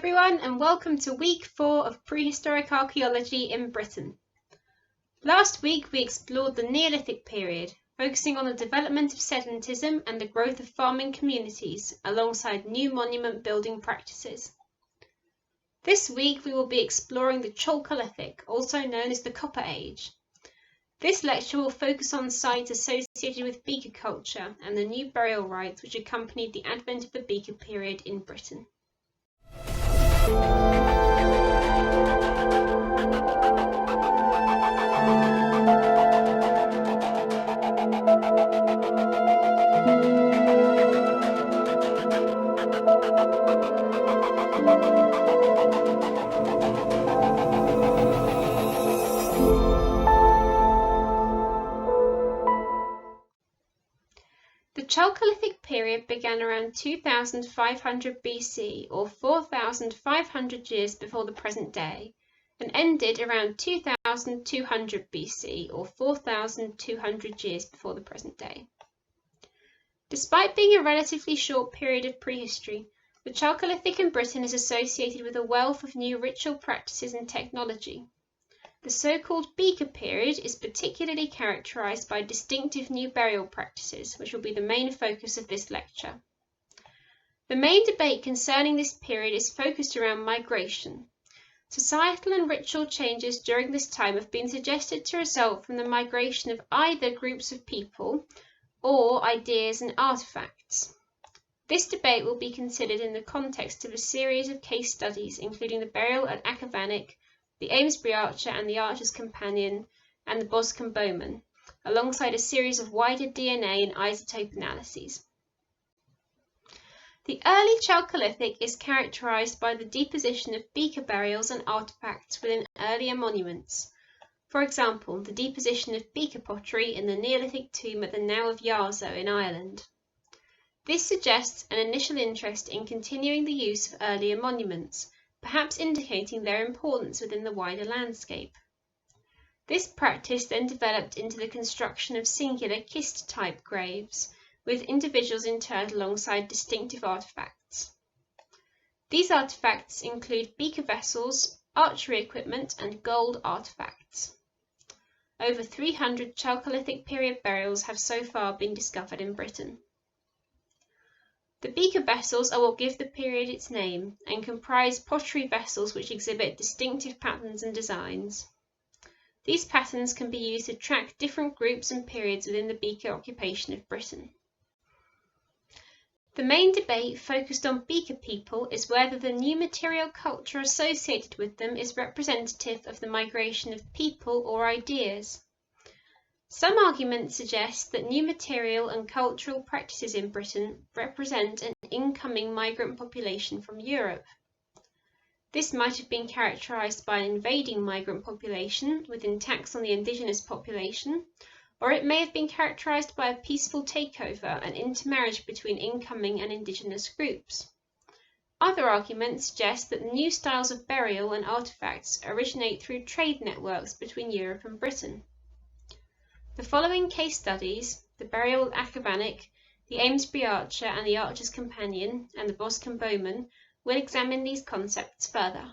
everyone, and welcome to week 4 of Prehistoric Archaeology in Britain. Last week we explored the Neolithic period, focusing on the development of sedentism and the growth of farming communities alongside new monument building practices. This week we will be exploring the Chalcolithic, also known as the Copper Age. This lecture will focus on sites associated with Beaker culture and the new burial rites which accompanied the advent of the Beaker period in Britain. The Chalcolithic period began around 2500 BC or 4500 years before the present day and ended around 2200 BC or 4200 years before the present day. Despite being a relatively short period of prehistory, the Chalcolithic in Britain is associated with a wealth of new ritual practices and technology. The so-called Beaker period is particularly characterised by distinctive new burial practices, which will be the main focus of this lecture. The main debate concerning this period is focused around migration. Societal and ritual changes during this time have been suggested to result from the migration of either groups of people or ideas and artefacts. This debate will be considered in the context of a series of case studies, including the burial at Achavanich, the Amesbury Archer and the Archer's Companion, and the Boscombe Bowmen, alongside a series of wider DNA and isotope analyses. The early Chalcolithic is characterised by the deposition of Beaker burials and artefacts within earlier monuments. For example, the deposition of Beaker pottery in the Neolithic tomb at the Now of Yarzo in Ireland. This suggests an initial interest in continuing the use of earlier monuments, perhaps indicating their importance within the wider landscape. This practice then developed into the construction of singular cist-type graves, with individuals interred alongside distinctive artefacts. These artefacts include beaker vessels, archery equipment, and gold artefacts. Over 300 Chalcolithic period burials have so far been discovered in Britain. The beaker vessels are what give the period its name and comprise pottery vessels which exhibit distinctive patterns and designs. These patterns can be used to track different groups and periods within the Beaker occupation of Britain. The main debate focused on Beaker people is whether the new material culture associated with them is representative of the migration of people or ideas. Some arguments suggest that new material and cultural practices in Britain represent an incoming migrant population from Europe. This might have been characterised by an invading migrant population with attacks on the indigenous population, or it may have been characterised by a peaceful takeover and intermarriage between incoming and indigenous groups. Other arguments suggest that new styles of burial and artefacts originate through trade networks between Europe and Britain. The following case studies, the burial at Achavanich, the Amesbury Archer and the Archer's Companion, and the Boscombe Bowmen, will examine these concepts further.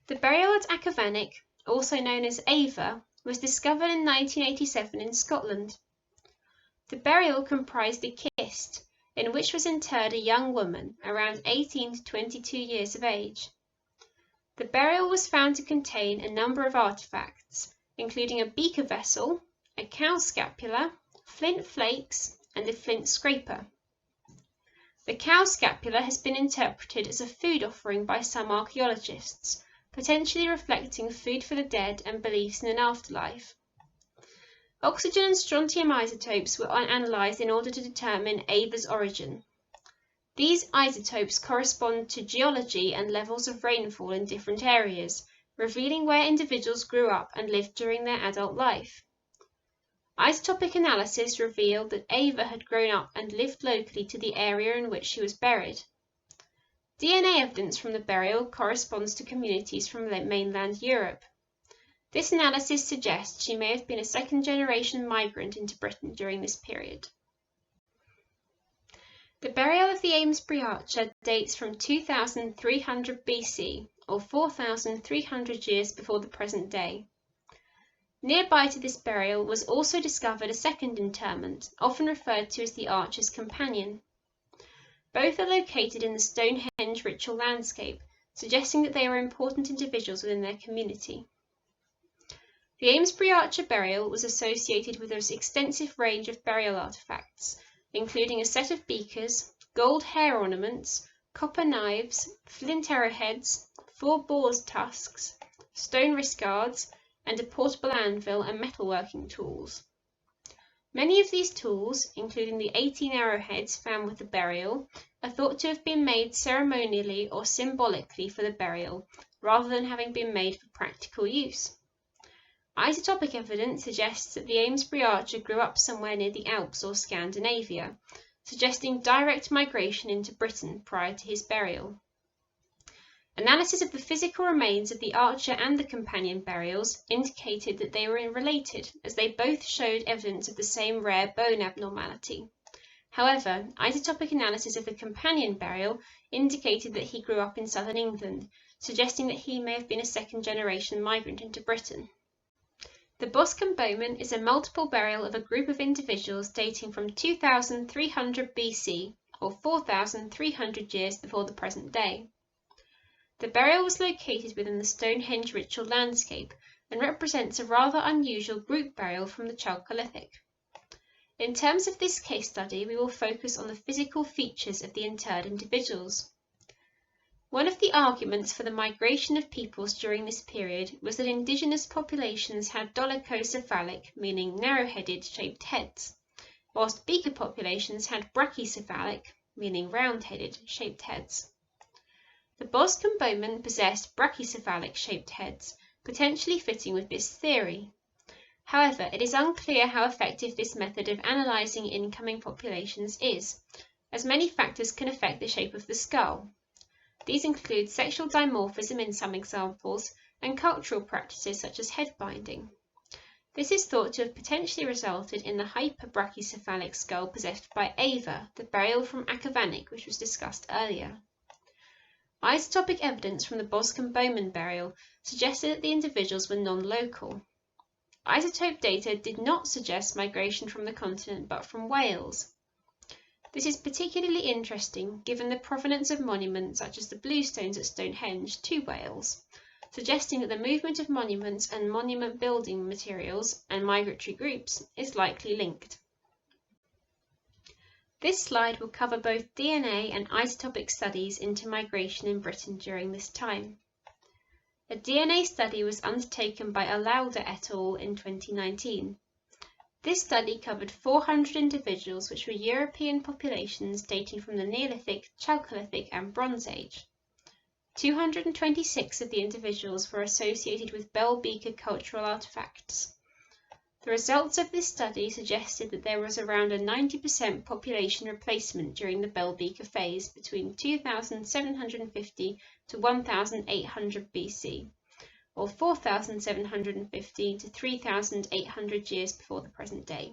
The burial at Achavanich, also known as Ava, was discovered in 1987 in Scotland. The burial comprised a kist, in which was interred a young woman, around 18 to 22 years of age. The burial was found to contain a number of artefacts, including a beaker vessel, a cow scapula, flint flakes, and a flint scraper. The cow scapula has been interpreted as a food offering by some archaeologists, potentially reflecting food for the dead and beliefs in an afterlife. Oxygen and strontium isotopes were analysed in order to determine Ava's origin. These isotopes correspond to geology and levels of rainfall in different areas, revealing where individuals grew up and lived during their adult life. Isotopic analysis revealed that Ava had grown up and lived locally to the area in which she was buried. DNA evidence from the burial corresponds to communities from mainland Europe. This analysis suggests she may have been a second-generation migrant into Britain during this period. The burial of the Amesbury Archer dates from 2300 BC, or 4,300 years before the present day. Nearby to this burial was also discovered a second interment, often referred to as the Archer's Companion. Both are located in the Stonehenge ritual landscape, suggesting that they were important individuals within their community. The Amesbury Archer burial was associated with an extensive range of burial artefacts, including a set of beakers, gold hair ornaments, copper knives, flint arrowheads, 4 boar's tusks, stone wrist guards, and a portable anvil and metalworking tools. Many of these tools, including the 18 arrowheads found with the burial, are thought to have been made ceremonially or symbolically for the burial, rather than having been made for practical use. Isotopic evidence suggests that the Amesbury Archer grew up somewhere near the Alps or Scandinavia, suggesting direct migration into Britain prior to his burial. Analysis of the physical remains of the Archer and the Companion burials indicated that they were related, as they both showed evidence of the same rare bone abnormality. However, isotopic analysis of the Companion burial indicated that he grew up in southern England, suggesting that he may have been a second-generation migrant into Britain. The Boscombe Bowmen is a multiple burial of a group of individuals dating from 2300 BC, or 4,300 years before the present day. The burial was located within the Stonehenge ritual landscape and represents a rather unusual group burial from the Chalcolithic. In terms of this case study, we will focus on the physical features of the interred individuals. One of the arguments for the migration of peoples during this period was that indigenous populations had dolichocephalic, meaning narrow-headed shaped heads, whilst Beaker populations had brachycephalic, meaning round-headed shaped heads. The Boscombe Bowmen possessed brachycephalic shaped heads, potentially fitting with this theory. However, it is unclear how effective this method of analysing incoming populations is, as many factors can affect the shape of the skull. These include sexual dimorphism in some examples and cultural practices such as head binding. This is thought to have potentially resulted in the hyperbrachycephalic skull possessed by Ava, the burial from Achavanich, which was discussed earlier. Isotopic evidence from the Boscombe Bowmen burial suggested that the individuals were non-local. Isotope data did not suggest migration from the continent but from Wales. This is particularly interesting given the provenance of monuments such as the bluestones at Stonehenge to Wales, suggesting that the movement of monuments and monument building materials and migratory groups is likely linked. This slide will cover both DNA and isotopic studies into migration in Britain during this time. A DNA study was undertaken by Alauda et al. In 2019. This study covered 400 individuals which were European populations dating from the Neolithic, Chalcolithic and Bronze Age. 226 of the individuals were associated with Beaker cultural artefacts. The results of this study suggested that there was around a 90% population replacement during the Beaker phase between 2750 to 1800 BC, or 4750 to 3800 years before the present day.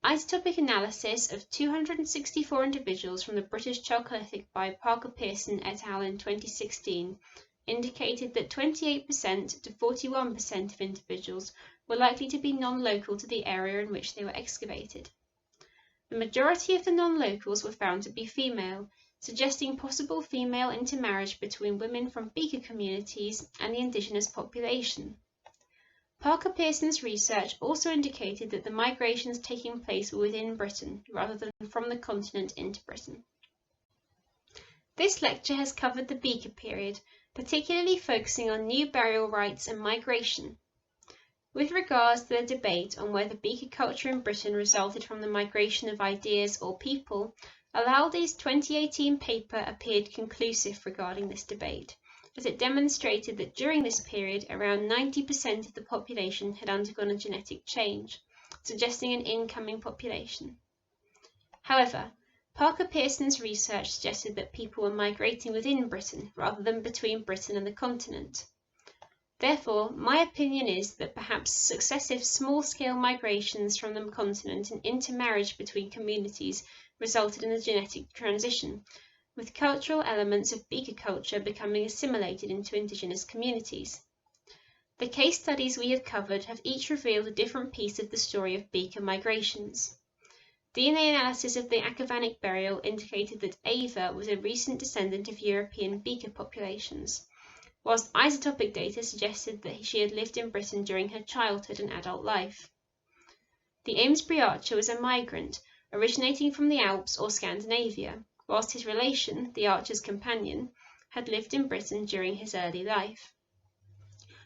Isotopic analysis of 264 individuals from the British Chalcolithic by Parker Pearson et al. In 2016 indicated that 28% to 41% of individuals were likely to be non-local to the area in which they were excavated. The majority of the non-locals were found to be female, suggesting possible female intermarriage between women from Beaker communities and the indigenous population. Parker Pearson's research also indicated that the migrations taking place were within Britain, rather than from the continent into Britain. This lecture has covered the Beaker period, particularly focusing on new burial rites and migration. With regards to the debate on whether Beaker culture in Britain resulted from the migration of ideas or people, Alauda's 2018 paper appeared conclusive regarding this debate, as it demonstrated that during this period around 90% of the population had undergone a genetic change, suggesting an incoming population. However, Parker Pearson's research suggested that people were migrating within Britain rather than between Britain and the continent. Therefore, my opinion is that perhaps successive small-scale migrations from the continent and intermarriage between communities resulted in a genetic transition, with cultural elements of Beaker culture becoming assimilated into indigenous communities. The case studies we have covered have each revealed a different piece of the story of Beaker migrations. DNA analysis of the Achavanich burial indicated that Ava was a recent descendant of European Beaker populations, whilst isotopic data suggested that she had lived in Britain during her childhood and adult life. The Amesbury Archer was a migrant, originating from the Alps or Scandinavia, whilst his relation, the Archer's companion, had lived in Britain during his early life.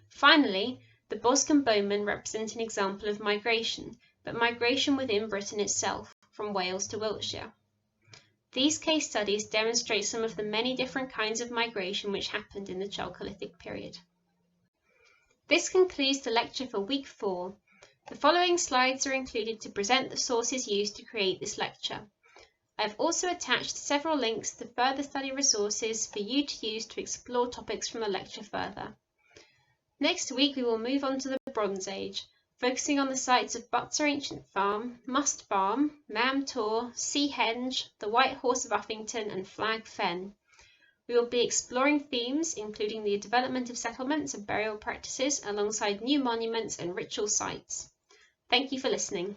Finally, the Boscombe Bowmen represent an example of migration, but migration within Britain itself, from Wales to Wiltshire. These case studies demonstrate some of the many different kinds of migration which happened in the Chalcolithic period. This concludes the lecture for week 4. The following slides are included to present the sources used to create this lecture. I have also attached several links to further study resources for you to use to explore topics from the lecture further. Next week we will move on to the Bronze Age, focusing on the sites of Butser Ancient Farm, Must Farm, Mam Tor, Seahenge, the White Horse of Uffington and Flag Fen. We will be exploring themes including the development of settlements and burial practices alongside new monuments and ritual sites. Thank you for listening.